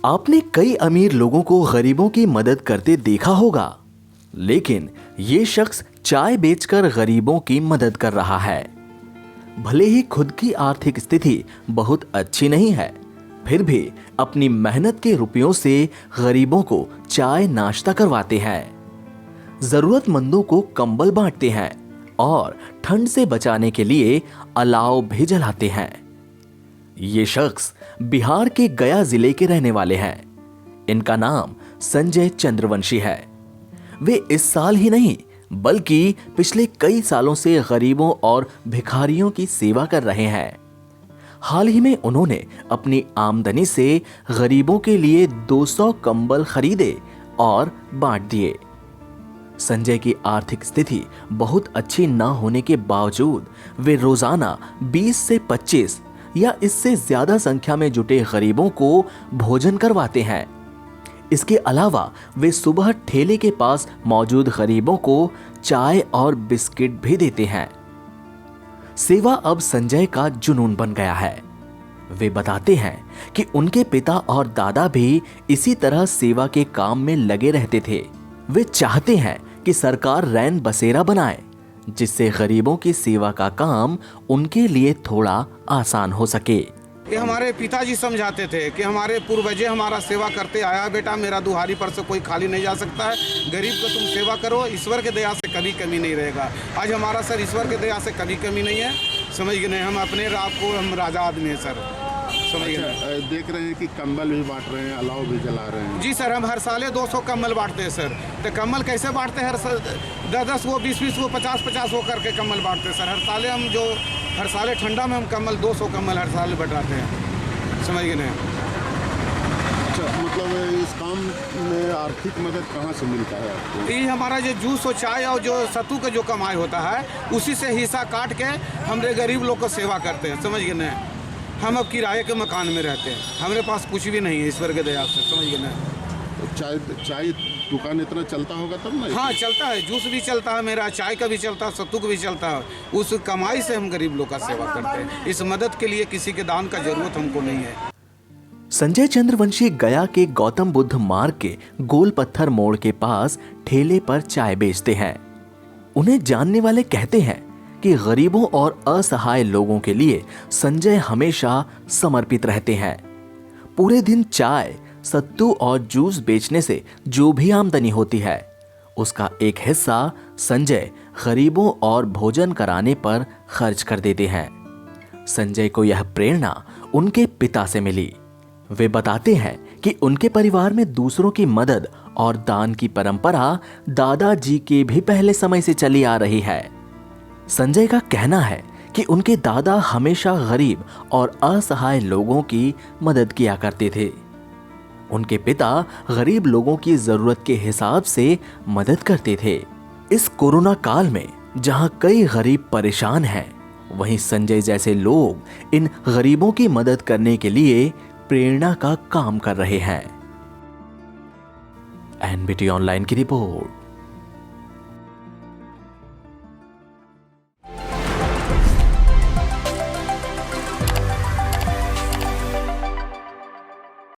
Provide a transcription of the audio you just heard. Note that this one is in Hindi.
आपने कई अमीर लोगों को गरीबों की मदद करते देखा होगा, लेकिन ये शख्स चाय बेचकर गरीबों की मदद कर रहा है। भले ही खुद की आर्थिक स्थिति बहुत अच्छी नहीं है, फिर भी अपनी मेहनत के रुपयों से गरीबों को चाय नाश्ता करवाते हैं, जरूरतमंदों को कंबल बांटते हैं और ठंड से बचाने के लिए अलाव भी जलाते हैं। ये शख्स बिहार के गया जिले के रहने वाले हैं। इनका नाम संजय चंद्रवंशी है। वे इस साल ही नहीं बल्कि पिछले कई सालों से गरीबों और भिखारियों की सेवा कर रहे हैं। हाल ही में उन्होंने अपनी आमदनी से गरीबों के लिए 200 कंबल खरीदे और बांट दिए। संजय की आर्थिक स्थिति बहुत अच्छी न होने के बावजूद वे रोजाना 20 से 25 या इससे ज्यादा संख्या में जुटे गरीबों को भोजन करवाते हैं। इसके अलावा वे सुबह ठेले के पास मौजूद गरीबों को चाय और बिस्किट भी देते हैं। सेवा अब संजय का जुनून बन गया है। वे बताते हैं कि उनके पिता और दादा भी इसी तरह सेवा के काम में लगे रहते थे। वे चाहते हैं कि सरकार रैन बसेरा बनाए, जिससे गरीबों की सेवा का काम उनके लिए थोड़ा आसान हो सके। ये हमारे पिताजी समझाते थे कि हमारे पूर्वजे हमारा सेवा करते आया, बेटा मेरा दुहारी पर से कोई खाली नहीं जा सकता है, गरीब को तुम सेवा करो, ईश्वर के दया से कभी कमी नहीं रहेगा। आज हमारा सर ईश्वर के दया से कभी कमी नहीं है, समझ गए। हम अपने रात को हम राजा आदमी हैं सर, समझ गए। देख रहे हैं कि कंबल भी बांट रहे हैं, अलाव भी जला रहे हैं। जी सर, हम हर साल 200 कंबल बांटते हैं सर। तो कंबल कैसे बांटते हैं? हर साल 10-10 वो 20-20 वो 50-50 वो करके कंबल बांटते हैं सर। हर साल ठंडा में हम कंबल 200 कंबल हर साल बटाते हैं, समझ गए। अच्छा, मतलब इस काम में आर्थिक मदद कहाँ से मिलता है आपको? ये हमारा जो जूस और चाय और जो सत्तू का जो कमाई होता है, उसी से हिस्सा काट के हमारे गरीब लोग को सेवा करते हैं, समझ गए। हम अब किराए के मकान में रहते हैं, हमारे पास कुछ भी नहीं है ईश्वर के दया से, समझ गए। तो चाय दुकान इतना चलता होगा तब ना? हाँ चलता है, जूस भी चलता है मेरा, चाय का भी चलता है, सत्तू का भी चलता है। उस कमाई से हम गरीब लोग का सेवा करते हैं। इस मदद के लिए किसी के दान का जरूरत हमको नहीं है। संजय चंद्रवंशी गया के गौतम बुद्ध मार्ग के गोल पत्थर मोड़ के पास ठेले पर चाय बेचते हैं। उन्हें जानने वाले कहते हैं कि गरीबों और असहाय लोगों के लिए संजय हमेशा समर्पित रहते हैं। पूरे दिन चाय, सत्तू और जूस बेचने से जो भी आमदनी होती है, उसका एक हिस्सा संजय गरीबों और भोजन कराने पर खर्च कर देते हैं। संजय को यह प्रेरणा उनके पिता से मिली। वे बताते हैं कि उनके परिवार में दूसरों की मदद और दान की परंपरा दादाजी के भी पहले समय से चली आ रही है। संजय का कहना है कि उनके दादा हमेशा गरीब और असहाय लोगों की मदद किया करते थे। उनके पिता गरीब लोगों की जरूरत के हिसाब से मदद करते थे। इस कोरोना काल में जहां कई गरीब परेशान हैं, वहीं संजय जैसे लोग इन गरीबों की मदद करने के लिए प्रेरणा का काम कर रहे हैं। एनबीटी ऑनलाइन की रिपोर्ट।